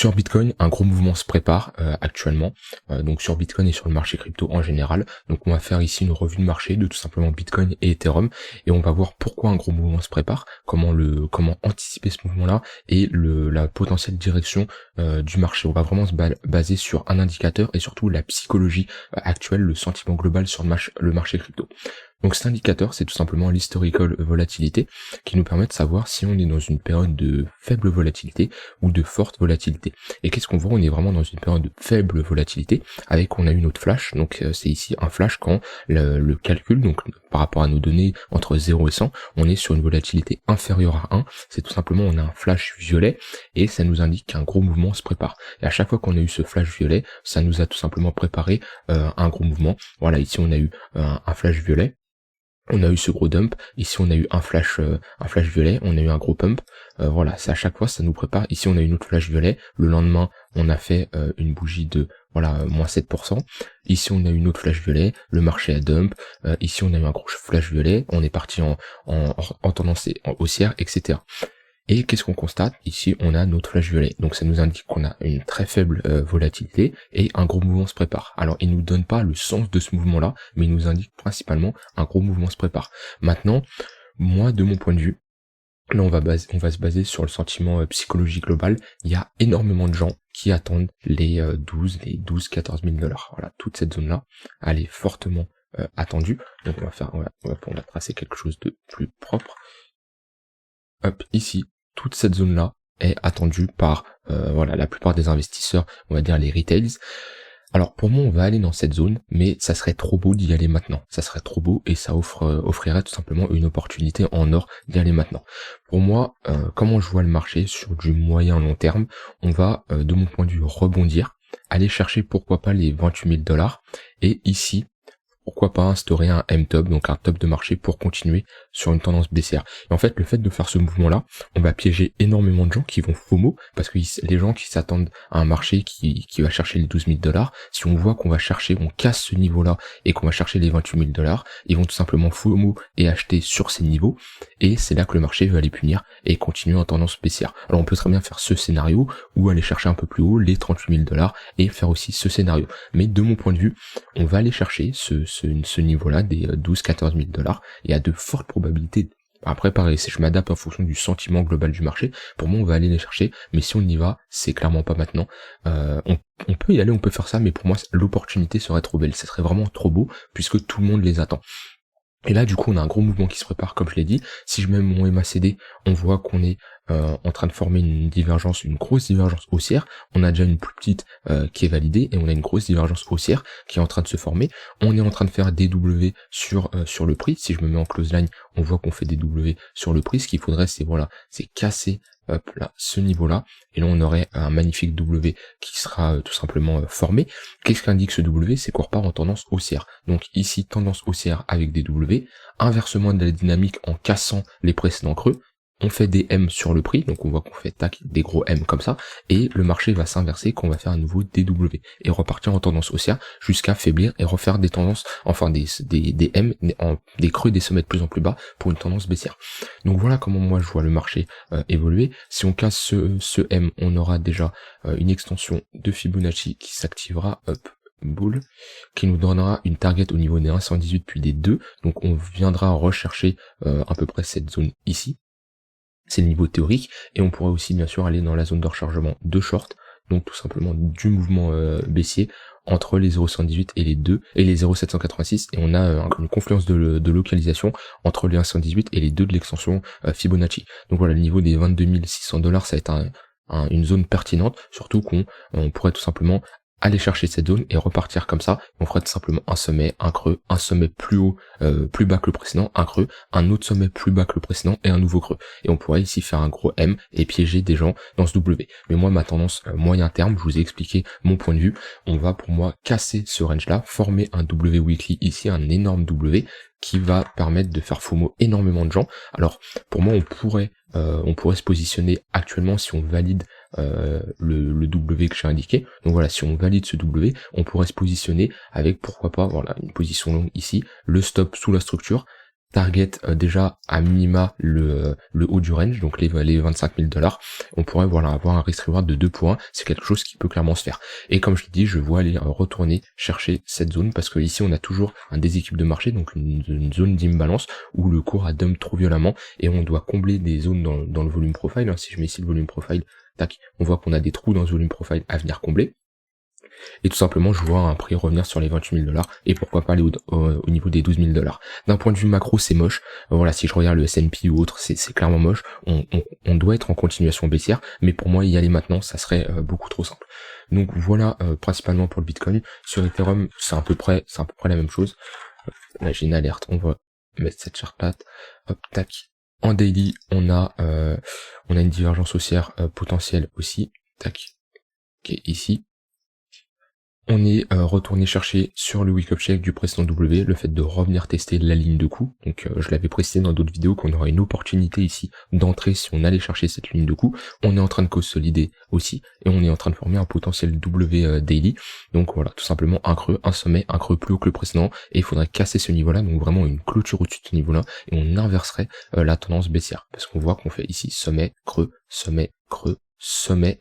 Sur Bitcoin, un gros mouvement se prépare actuellement, donc sur Bitcoin et sur le marché crypto en général. Donc on va faire ici une revue de marché de tout simplement Bitcoin et Ethereum et on va voir pourquoi un gros mouvement se prépare, comment anticiper ce mouvement-là et la potentielle direction du marché. On va vraiment se baser sur un indicateur et surtout la psychologie actuelle, le sentiment global sur le marché crypto. Donc cet indicateur, c'est tout simplement l'historical volatilité qui nous permet de savoir si on est dans une période de faible volatilité ou de forte volatilité. Et qu'est-ce qu'on voit? On est vraiment dans une période de faible volatilité avec on a une autre flash, donc c'est ici un flash quand le calcul, donc par rapport à nos données entre 0 et 100, on est sur une volatilité inférieure à 1, c'est tout simplement on a un flash violet et ça nous indique qu'un gros mouvement se prépare. Et à chaque fois qu'on a eu ce flash violet, ça nous a tout simplement préparé un gros mouvement. Voilà, ici on a eu un flash violet. On a eu ce gros dump, ici on a eu un flash violet, on a eu un gros pump, voilà, c'est à chaque fois ça nous prépare. Ici on a eu une autre flash violet, le lendemain on a fait une bougie de voilà moins 7%, ici on a eu une autre flash violet, le marché a dump, ici on a eu un gros flash violet, on est parti en tendance haussière, etc. Et qu'est-ce qu'on constate? Ici, on a notre flash violet. Donc ça nous indique qu'on a une très faible volatilité et un gros mouvement se prépare. Alors il nous donne pas le sens de ce mouvement-là, mais il nous indique principalement un gros mouvement se prépare. Maintenant, moi, de mon point de vue, là on va se baser sur le sentiment psychologique global. Il y a énormément de gens qui attendent les 14 000 $. Voilà, toute cette zone-là, elle est fortement attendue. Donc on va tracer quelque chose de plus propre. Hop, ici, toute cette zone-là est attendue par voilà la plupart des investisseurs, on va dire les retails. Alors pour moi, on va aller dans cette zone, mais ça serait trop beau d'y aller maintenant. Ça serait trop beau et ça offrirait tout simplement une opportunité en or d'y aller maintenant. Pour moi, comment je vois le marché sur du moyen long terme, on va, de mon point de vue, rebondir, aller chercher pourquoi pas les 28 000 $, et ici, pourquoi pas instaurer un M-top, donc un top de marché pour continuer sur une tendance baissière. Et en fait, le fait de faire ce mouvement-là, on va piéger énormément de gens qui vont FOMO, parce que les gens qui s'attendent à un marché qui va chercher les 12 000 $, si on voit qu'on va chercher, on casse ce niveau-là et qu'on va chercher les 28 000 $, ils vont tout simplement FOMO et acheter sur ces niveaux, et c'est là que le marché va les punir et continuer en tendance baissière. Alors on peut très bien faire ce scénario, ou aller chercher un peu plus haut les 38 000 $, et faire aussi ce scénario. Mais de mon point de vue, on va aller chercher ce niveau-là des 12-14 000 $. Il y a de fortes probabilités. Après, pareil, si je m'adapte en fonction du sentiment global du marché, pour moi, on va aller les chercher, mais si on y va, c'est clairement pas maintenant. On peut y aller, on peut faire ça, mais pour moi, l'opportunité serait trop belle. Ça serait vraiment trop beau, puisque tout le monde les attend. Et là, du coup, on a un gros mouvement qui se prépare, comme je l'ai dit. Si je mets mon MACD, on voit qu'on est en train de former une grosse divergence haussière. On a déjà une plus petite qui est validée, et on a une grosse divergence haussière qui est en train de se former. On est en train de faire des W sur le prix. Si je me mets en close line, on voit qu'on fait des W sur le prix. Ce qu'il faudrait, c'est casser là, ce niveau-là, et là on aurait un magnifique W qui sera tout simplement formé. Qu'est-ce qu'indique ce W? C'est qu'on repart en tendance haussière. Donc ici, tendance haussière avec des W, inversement de la dynamique en cassant les précédents creux, on fait des M sur le prix, donc on voit qu'on fait des gros M comme ça, et le marché va s'inverser, qu'on va faire à nouveau des W, et repartir en tendance haussière jusqu'à faiblir et refaire des tendances, enfin des M, des creux, des sommets de plus en plus bas pour une tendance baissière. Donc voilà comment moi je vois le marché évoluer. Si on casse ce M, on aura déjà une extension de Fibonacci qui s'activera, boule, qui nous donnera une target au niveau des 1,118 puis des 2, donc on viendra rechercher à peu près cette zone ici. C'est le niveau théorique, et on pourrait aussi bien sûr aller dans la zone de rechargement de short, donc tout simplement du mouvement baissier entre les 0,118 et les 2 et les 0,786, et on a une confluence de localisation entre les 1,118 et les 2 de l'extension Fibonacci. Donc voilà, le niveau des 22 600 $, ça va être une zone pertinente, surtout qu'on pourrait tout simplement aller chercher cette zone et repartir comme ça. On ferait tout simplement un sommet, un creux, un sommet plus haut, plus bas que le précédent, un creux, un autre sommet plus bas que le précédent et un nouveau creux. Et on pourrait ici faire un gros M et piéger des gens dans ce W. Mais moi, ma tendance moyen terme, je vous ai expliqué mon point de vue. On va pour moi casser ce range là, former un W weekly ici, un énorme W qui va permettre de faire FOMO énormément de gens. Alors pour moi, on pourrait se positionner actuellement si on valide le W que j'ai indiqué. Donc voilà, si on valide ce W, on pourrait se positionner avec pourquoi pas voilà une position longue ici, le stop sous la structure, target déjà à minima le haut du range, donc les 25 000 $, on pourrait voilà avoir un risk reward de 2 points, c'est quelque chose qui peut clairement se faire. Et comme je l'ai dit, je vois aller retourner chercher cette zone, parce que ici on a toujours un déséquilibre de marché, donc une zone d'imbalance où le cours a dump trop violemment, et on doit combler des zones dans le volume profile, hein. Si je mets ici le volume profile, tac, on voit qu'on a des trous dans ce volume profile à venir combler. Et tout simplement, je vois un prix revenir sur les 28 000 $, et pourquoi pas aller au niveau des 12 000 $. D'un point de vue macro, c'est moche. Voilà, si je regarde le S&P ou autre, c'est clairement moche. On doit être en continuation baissière, mais pour moi, y aller maintenant, ça serait beaucoup trop simple. Donc voilà, principalement pour le Bitcoin. Sur Ethereum, c'est à peu près la même chose. Là, j'ai une alerte. On va mettre cette charte plate. Hop, tac. En daily, on a une divergence haussière potentielle aussi. Tac. Qui est ici. On est retourné chercher sur le wake-up check du précédent W, le fait de revenir tester la ligne de coup. Donc je l'avais précisé dans d'autres vidéos qu'on aurait une opportunité ici d'entrer si on allait chercher cette ligne de coup. On est en train de consolider aussi, et on est en train de former un potentiel W daily. Donc voilà, tout simplement un creux, un sommet, un creux plus haut que le précédent, et il faudrait casser ce niveau-là, donc vraiment une clôture au-dessus de ce niveau-là, et on inverserait la tendance baissière. Parce qu'on voit qu'on fait ici sommet, creux, sommet,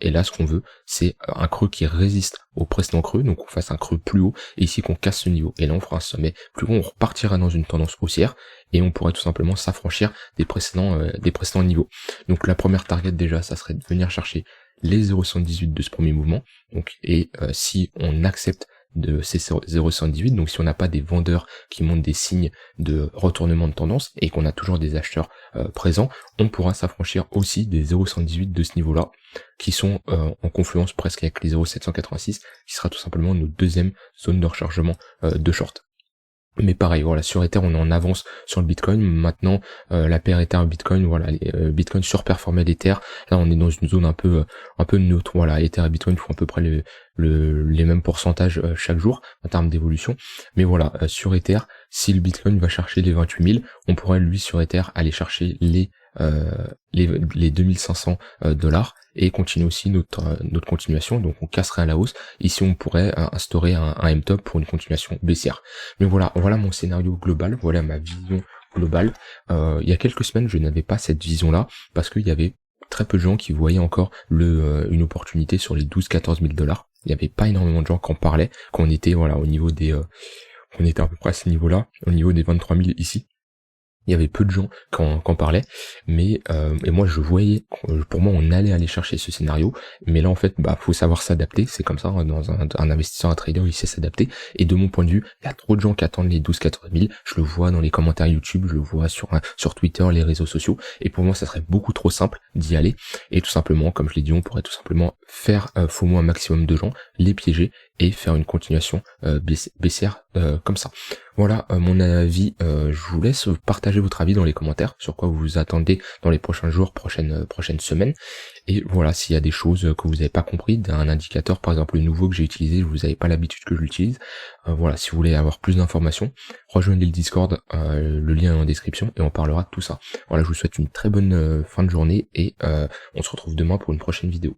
et là ce qu'on veut c'est un creux qui résiste au précédent creux, donc on fasse un creux plus haut, et ici qu'on casse ce niveau, et là on fera un sommet plus haut, on repartira dans une tendance haussière, et on pourrait tout simplement s'affranchir des précédents niveaux. Donc la première target déjà, ça serait de venir chercher les 0,78 de ce premier mouvement, donc et si on accepte de ces 0,78, donc si on n'a pas des vendeurs qui montrent des signes de retournement de tendance et qu'on a toujours des acheteurs présents, on pourra s'affranchir aussi des 0,118 de ce niveau-là, qui sont en confluence presque avec les 0,786, qui sera tout simplement notre deuxième zone de rechargement de short. Mais pareil, voilà, sur Ether, on est en avance sur le Bitcoin. Maintenant, la paire Ether-Bitcoin, voilà, Bitcoin surperformait l'Ether. Là, on est dans une zone un peu neutre. Voilà, Ether et Bitcoin font à peu près les mêmes pourcentages chaque jour en termes d'évolution. Mais voilà, sur Ether, si le Bitcoin va chercher les 28 000, on pourrait, lui, sur Ether, aller chercher les 2500 $, et continuer aussi notre continuation, donc on casserait à la hausse. Ici on pourrait instaurer un M-top pour une continuation baissière. Mais voilà mon scénario global, voilà ma vision globale. Il y a quelques semaines je n'avais pas cette vision là, parce qu'il y avait très peu de gens qui voyaient encore une opportunité sur les 12-14 000 $. Il n'y avait pas énormément de gens qui en parlaient, qu'on était voilà au niveau on était à peu près à ce niveau là, au niveau des 23 000 ici. Il y avait peu de gens qui en parlaient, mais et moi je voyais, pour moi on allait aller chercher ce scénario, mais là en fait faut savoir s'adapter, c'est comme ça, hein, dans un investisseur, un trader, il sait s'adapter, et de mon point de vue, il y a trop de gens qui attendent les 12-14 000, je le vois dans les commentaires YouTube, je le vois sur Twitter, les réseaux sociaux, et pour moi ça serait beaucoup trop simple d'y aller, et tout simplement, comme je l'ai dit, on pourrait tout simplement faire FOMO un maximum de gens, les piéger, et faire une continuation baissière comme ça. Voilà mon avis, je vous laisse partager votre avis dans les commentaires, sur quoi vous vous attendez dans les prochains jours, prochaines semaines, et voilà, s'il y a des choses que vous n'avez pas compris, d'un indicateur par exemple le nouveau que j'ai utilisé, vous n'avez pas l'habitude que je l'utilise, voilà, si vous voulez avoir plus d'informations, rejoignez le Discord, le lien est en description, et on parlera de tout ça. Voilà, je vous souhaite une très bonne fin de journée, et on se retrouve demain pour une prochaine vidéo.